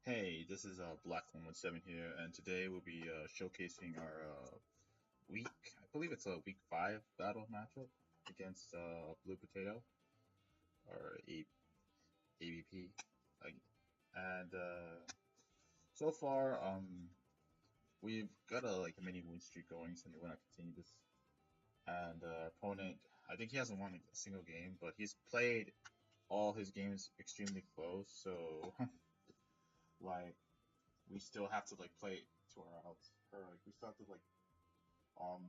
Hey, this is Black117 here, and today we'll be showcasing our I believe it's a week 5 battle matchup against Blue Potato, or ABP. Like, and so far, we've got a mini win streak going, so we want to continue this. And our opponent, I think he hasn't won a single game, but he's played all his games extremely close, so like we still have to play to our outs, or we still have to um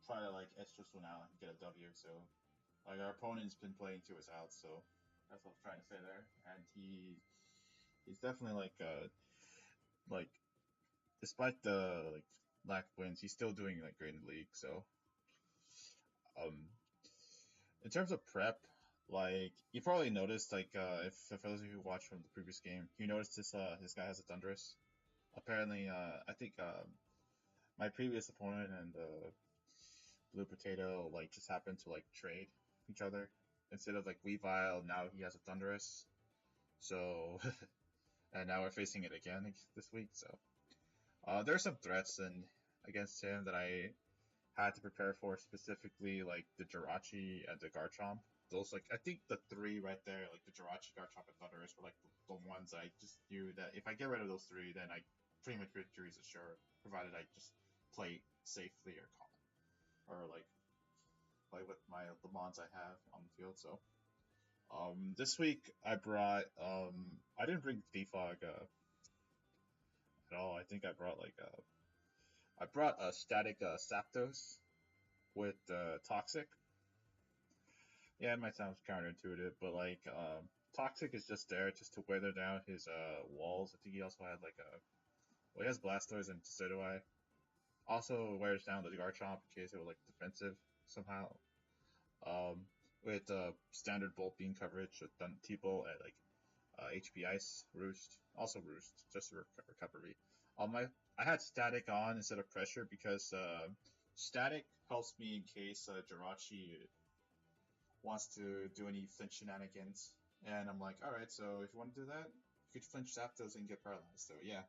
try to edge this one out and get a W. So our opponent's been playing to his outs, so that's what I was trying to say there. And he's definitely like despite the lack of wins, he's still doing great in the league. So um in terms of prep, you probably noticed if for those of you who watched from the previous game, you noticed this guy has a Thunderous. Apparently, I think my previous opponent and Blue Potato just happened to trade each other. Instead of Weavile, now he has a Thunderous. So and now we're facing it again this week. So there are some threats against him that I had to prepare for, specifically the Jirachi and the Garchomp. Those I think the three right there, the Jirachi, Garchomp, and Thunderous were the ones I just knew that if I get rid of those three, then I pretty much victory is assured, provided I just play safely or calm, or play with the mons I have on the field. So this week I brought I didn't bring Defog at all. I think I brought a static Zapdos with Toxic. Yeah, it might sound counterintuitive, but Toxic is just there just to weather down his walls. I think he also had he has Blastoise and so do I. Also wears down the Garchomp in case it was defensive somehow. With standard Bolt Beam coverage with T-Bolt at HP Ice, Roost, also Roost, just recovery. I had Static on instead of Pressure because Static helps me in case Jirachi wants to do any flinch shenanigans. And I'm like, alright, so if you want to do that, you could flinch Zapdos and get paralyzed. So yeah.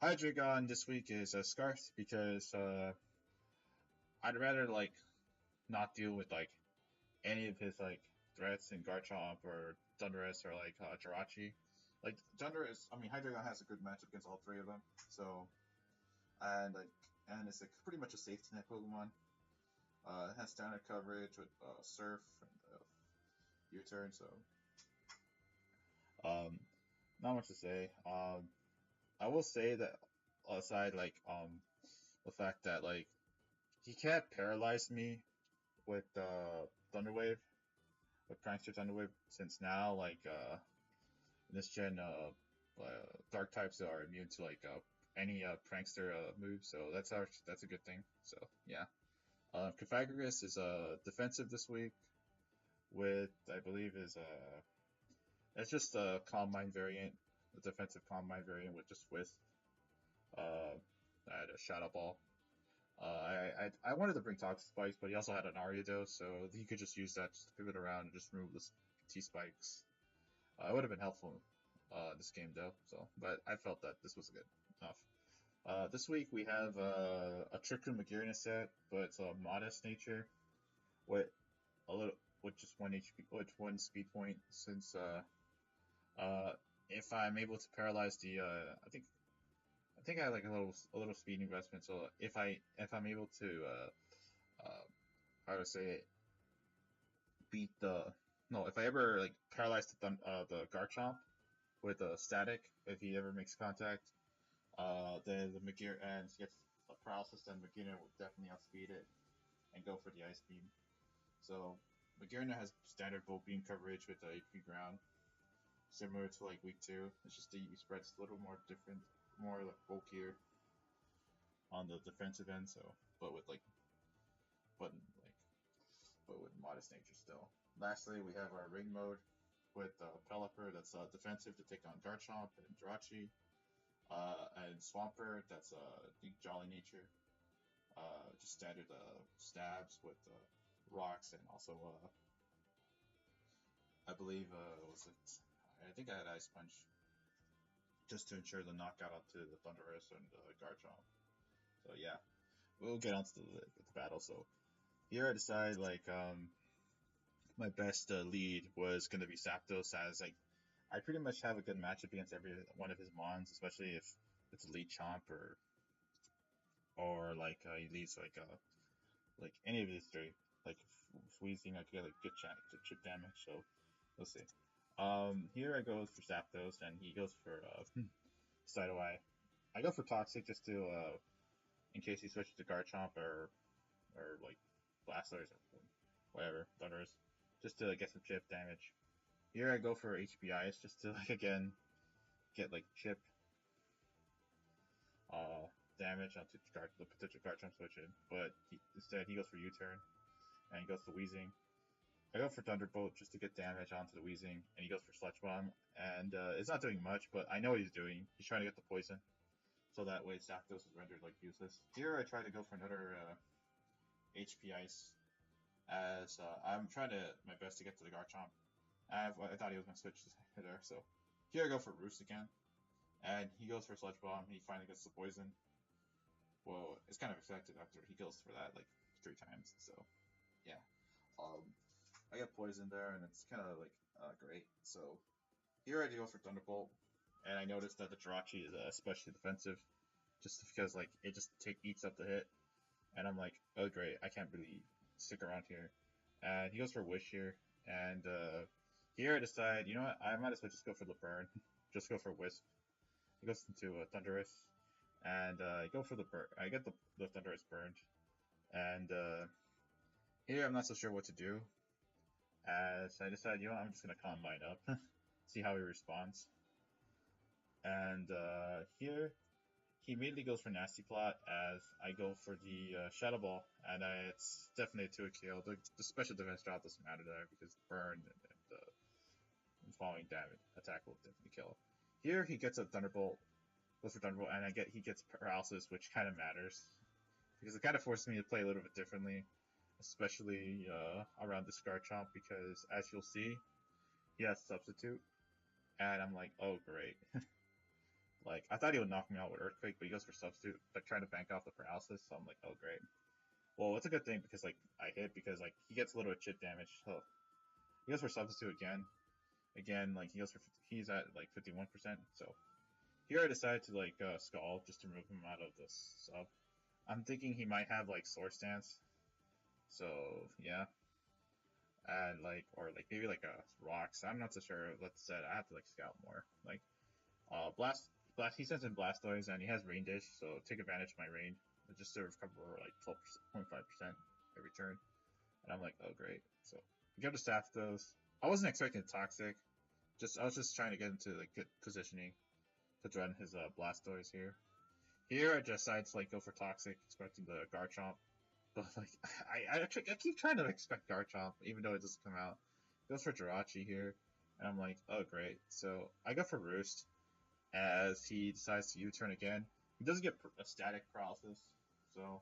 Hydreigon this week is a Scarf because I'd rather not deal with any of his threats in Garchomp or Thunderous or Jirachi. Thunderous, I mean Hydreigon has a good matchup against all three of them. So and it's pretty much a safety net Pokemon. It has standard coverage with Surf and U-turn, so um, not much to say. I will say that aside the fact that he can't paralyze me with Thunderwave, with Prankster Thunderwave, since now in this gen Dark types are immune to any Prankster move, so that's a good thing. So yeah. Pythagoras is defensive this week with I believe is it's just a Calm Mind variant, a defensive Calm Mind variant with just Whisk. I had a Shadow Ball. I wanted to bring Toxic Spikes, but he also had an Ariados, so he could just use that just to pivot around and just remove the T Spikes. It would have been helpful this game though. So, but I felt that this was good enough. This week we have a Trick Room Magirna set, but it's a modest nature with just one HP, with one speed point. Since if I'm able to paralyze the, I think I have a little speed investment. So if I'm able to how to say it, beat the no, if I ever paralyze the Garchomp with a static, if he ever makes contact. Then the Magir and gets a paralysis, then Magirna will definitely outspeed it and go for the Ice Beam. So Magirna has standard Bolt Beam coverage with the HP Ground, similar to week 2. It's just the EV spread's a little more different, more bulkier on the defensive end. So, but with but like, but with modest nature still. Lastly, we have our Ring mode with Pelipper that's defensive to take on Garchomp and Jirachi. And Swampert, that's Jolly Nature. Just standard stabs with rocks and also I believe was it I think I had Ice Punch just to ensure the knockout onto the Thundurus and Garchomp. So yeah, we'll get onto the battle. So here I decide like my best lead was going to be Zapdos, as like I pretty much have a good matchup against every one of his mons, especially if it's a lead chomp or like he leads like any of these three. Like if Weezing, I could get like good chip damage. So we'll see. Here I go for Zapdos, and he goes for Sideweye. I go for Toxic just to in case he switches to Garchomp or like Blastoise or whatever Thundurus, just to get some chip damage. Here I go for HBIs just to like again get like chip damage onto the potential Garchomp switching, but instead he goes for U-turn and he goes to Weezing. I go for Thunderbolt just to get damage onto the Weezing, and he goes for Sludge Bomb, and it's not doing much, but I know what he's doing. He's trying to get the poison, so that way Zapdos is rendered like useless. Here I try to go for another HP Ice, as I'm trying to my best to get to the Garchomp. I thought he was gonna switch there, so here I go for Roost again, and he goes for Sludge Bomb. He finally gets the poison. Well, it's kind of expected after he goes for that like 3 times. So yeah, I get poisoned there, and it's kind of like great. So here I go for Thunderbolt, and I noticed that the Jirachi is especially defensive, just because like it just eats up the hit, and I'm like, oh great, I can't really stick around here. And he goes for Wish here, and here I decide, you know what, I might as well just go for the burn, just go for Wisp. He goes into Thundurus, and I go for the burn. I get the Thundurus burned, and here I'm not so sure what to do, as I decide, you know what, I'm just gonna Combine up, see how he responds. And here he immediately goes for Nasty Plot, as I go for the Shadow Ball, and it's definitely a 2 kill. The special defense drop doesn't matter there because burn and falling damage attack will definitely kill. Here he gets a Thunderbolt, goes for Thunderbolt, and he gets Paralysis, which kind of matters because it kind of forces me to play a little bit differently, especially around this Garchomp, because as you'll see, he has Substitute, and I'm like, oh great. Like, I thought he would knock me out with Earthquake, but he goes for Substitute, like trying to bank off the Paralysis, so I'm like, oh great. Well, it's a good thing because like I hit, because like he gets a little bit of chip damage, so he goes for Substitute again. Again, like he's at like 51%, so here I decided to like Scald just to remove him out of the sub. I'm thinking he might have like Sword Stance, so yeah. And like, or like maybe like a Rocks. I'm not so sure. Let's say I have to like scout more. Like, Blast. He sends in Blastoise, and he has Rain Dish, so take advantage of my rain, just to recover like 12.5% every turn. And I'm like, oh great. So we go to Zapdos. I wasn't expecting Toxic. I was just trying to get into like good positioning to run his Blastoise here. Here I decide to like go for Toxic, expecting the Garchomp. But like I keep trying to expect Garchomp, even though it doesn't come out. Goes for Jirachi here, and I'm like, oh great. So I go for Roost, as he decides to U-turn again. He doesn't get a static paralysis, so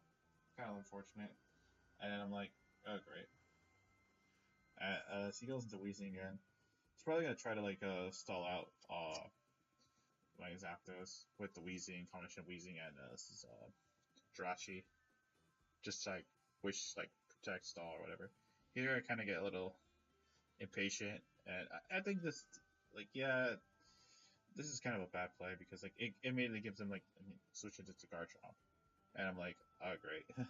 kind of unfortunate. And then I'm like, oh great. So he goes into Weezing again. He's probably gonna try to like stall out my Zapdos with the Weezing combination of Weezing and Jirachi, just to, like wish like protect stall or whatever. Here I kind of get a little impatient, and I think this like this is kind of a bad play because like it immediately gives him like switches it to Garchomp, and I'm like, oh great.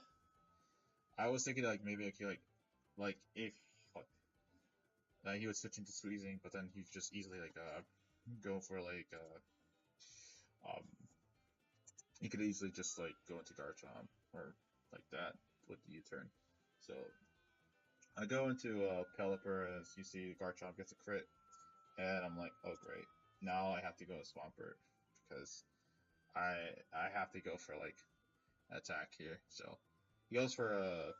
I was thinking like maybe I could like if like he would switch into Squeezing, but then he could just easily like go for like um he could easily just like go into Garchomp or like that with the U-turn. So I go into Pelipper, as you see Garchomp gets a crit, and I'm like, oh great. Now I have to go to Swampert because I have to go for like attack here. So he goes for a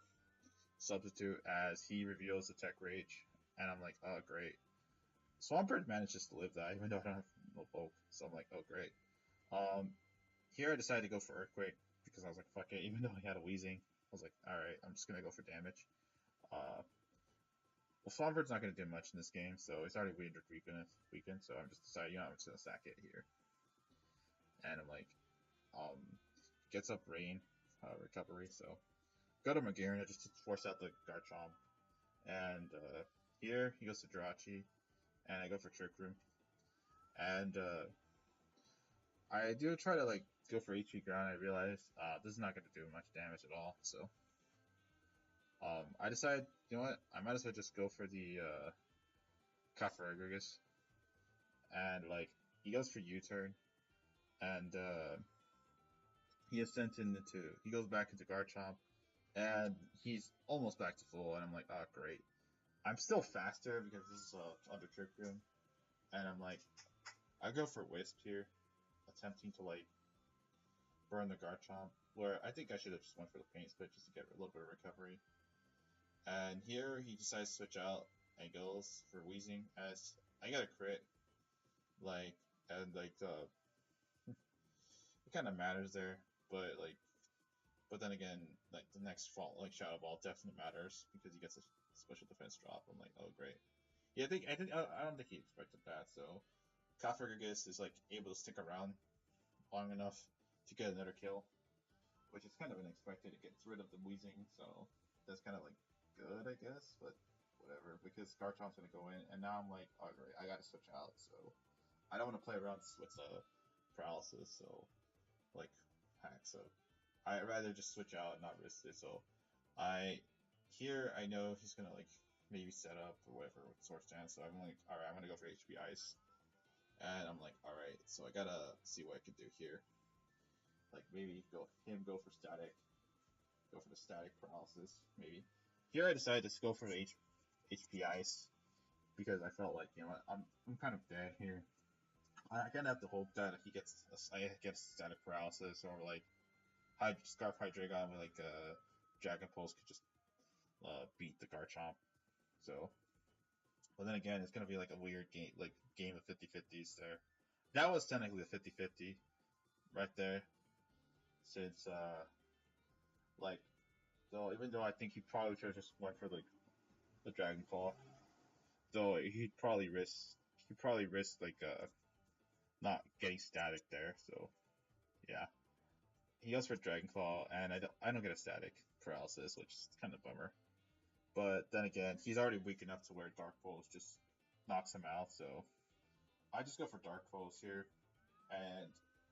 Substitute, as he reveals the Tech Rage, and I'm like, oh great. Swampert manages to live that, even though I don't have no bulk. So I'm like, oh great. Here I decided to go for Earthquake because I was like, fuck it. Even though he had a Weezing, I was like, all right, I'm just gonna go for damage. Well, Swampbird's not going to do much in this game, so it's already weakened, so I'm just deciding, I'm just going to sack it here. And I'm like, gets up Rain, recovery, so go to Magearna just to force out the Garchomp. And here he goes to Jirachi, and I go for Trick Room. And I do try to like go for HP ground. I realize this is not going to do much damage at all, so I decide, you know what, I might as well just go for the Cofferagus. And like he goes for U-turn, and he is sent into, he goes back into Garchomp, and he's almost back to full, and I'm like, oh great. I'm still faster because this is under Trick Room, and I'm like, I go for Wisp here, attempting to like burn the Garchomp, where I think I should have just went for the Paint Spit just to get a little bit of recovery. And here he decides to switch out and goes for Wheezing, as I got a crit, like, and like it kind of matters there, but like, but then again, like the next fall, like Shadow Ball definitely matters because he gets a special defense drop. I'm like, oh great. Yeah, I don't think he expected that. So Cofferagus is like able to stick around long enough to get another kill, which is kind of unexpected. It gets rid of the Wheezing, so that's kind of like good, I guess, but whatever, because Garchomp's gonna go in, and now I'm like, oh great, I gotta switch out, so I don't want to play around with paralysis, so like hack, so I'd rather just switch out and not risk it. So I know he's gonna like maybe set up or whatever with Swords Dance, so I'm like, alright, I'm gonna go for HP Ice. And I'm like, alright, so I gotta see what I can do here. Like maybe go for static. Go for the static paralysis, maybe. Here I decided to go for the HP Ice because I felt like, you know what, I'm kind of dead here. I kind of have to hope that if I get static paralysis, or like Scarf Hydreigon with like Dragon Pulse could just beat the Garchomp. So, but then again, it's gonna be like a weird game of 50-50s there. That was technically a 50-50 right there, since like, though even though I think he probably should have just went for like the Dragon Claw, though he'd probably risk like not getting static there. So yeah, he goes for Dragon Claw, and I don't get a static paralysis, which is kind of a bummer. But then again, he's already weak enough to where Dark Pulse just knocks him out. So I just go for Dark Pulse here, and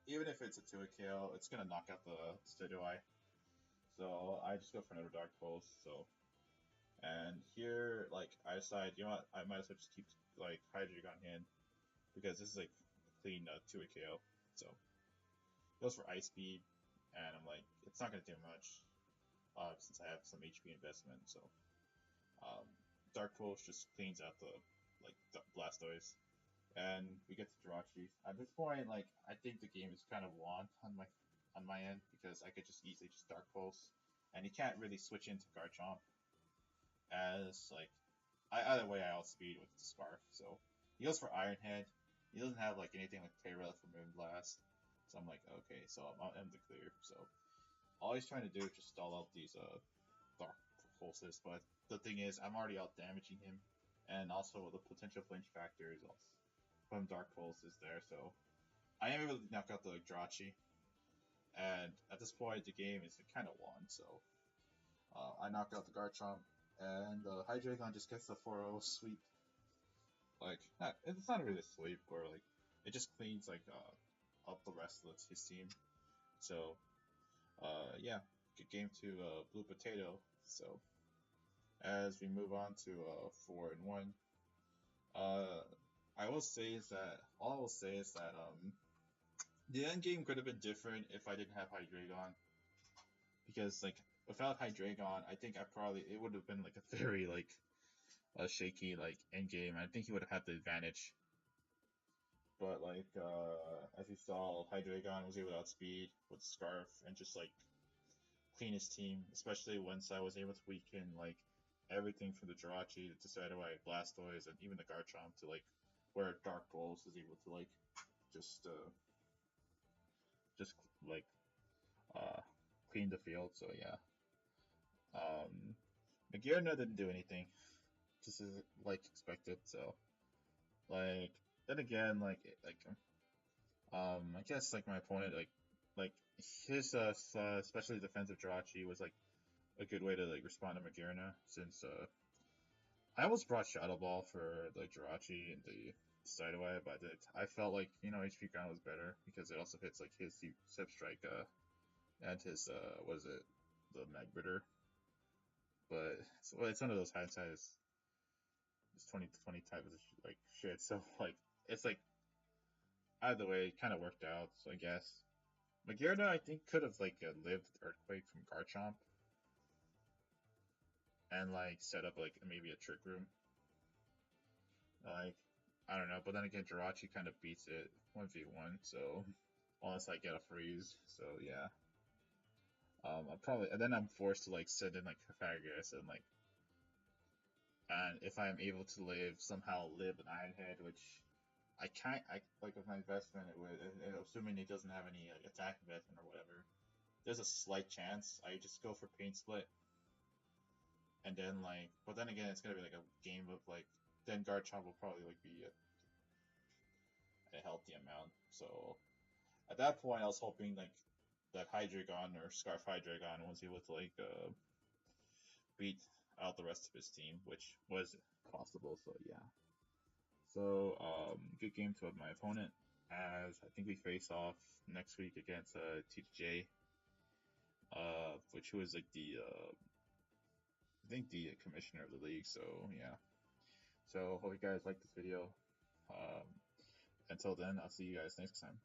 even if it's a 2-hit KO, it's gonna knock out the Stidoi. So I just go for another Dark Pulse. So, and here, like, I decide, you know what, I might as well just keep like Hydreigon in, because this is like a clean 2-hit KO. So goes for Ice Speed, and I'm like, it's not gonna do much, since I have some HP investment. So Dark Pulse just cleans out the Blastoise, and we get to Jirachi. At this point, like, I think the game is kind of won on my end, because I could just easily just Dark Pulse, and he can't really switch into Garchomp, as like either way I outspeed with the Scarf. So he goes for Iron Head. He doesn't have like anything like Play Relic for Moonblast, so I'm like, okay, so I'm the clear. So all he's trying to do is just stall out these Dark Pulses, but the thing is, I'm already out damaging him, and also the potential flinch factor is also from Dark Pulse is there, so I am able to knock out the Jirachi, and at this point the game is kind of won. So I knock out the Garchomp, and the Hydreigon just gets the 4-0 sweep. Like, it's not really a sweep, or like it just cleans like up the rest of his team. So yeah, good game to Blue Potato. So as we move on to 4-1, I will say is that the end game could have been different if I didn't have Hydreigon, because like without Hydreigon, I think it would have been like a very like a shaky like end game. I think he would have had the advantage. But like as you saw, Hydreigon was able to outspeed with Scarf and just like clean his team, especially once I was able to weaken like everything from the Jirachi to Decidueye, Blastoise, and even the Garchomp to like where Dark Pulse is able to like just just like clean the field. So yeah, Magearna didn't do anything. just as like expected. So like then again, I guess like my opponent like his especially defensive Jirachi was like a good way to like respond to Magearna since I almost brought Shadow Ball for the Jirachi and the Sideway, but I felt like HP Ground was better because it also hits like his Sip Strike and his what is it, the Magbitter. But it's one of those hindsight it's 2020 type of like shit. So like it's like either way, it kind of worked out. So I guess Magearna I think could have like lived Earthquake from Garchomp and like set up like maybe a Trick Room. Like I don't know, but then again, Jirachi kind of beats it 1v1. So unless I get a freeze, so yeah. I probably and then I'm forced to like send in like Pythagoras and if I'm able to live an Iron Head, which I can't, I like with my investment, it would, and assuming it doesn't have any like attack investment or whatever, there's a slight chance I just go for Pain Split, and then like, but then again, it's gonna be like a game of like, then Garchomp will probably like be a healthy amount. So at that point, I was hoping like that Hydreigon or Scarf Hydreigon was able to like beat out the rest of his team, which was possible. So yeah. So good game to my opponent. As I think we face off next week against TJ, which was like the I think the commissioner of the league. So yeah. So hope you guys like this video. Um, until then, I'll see you guys next time.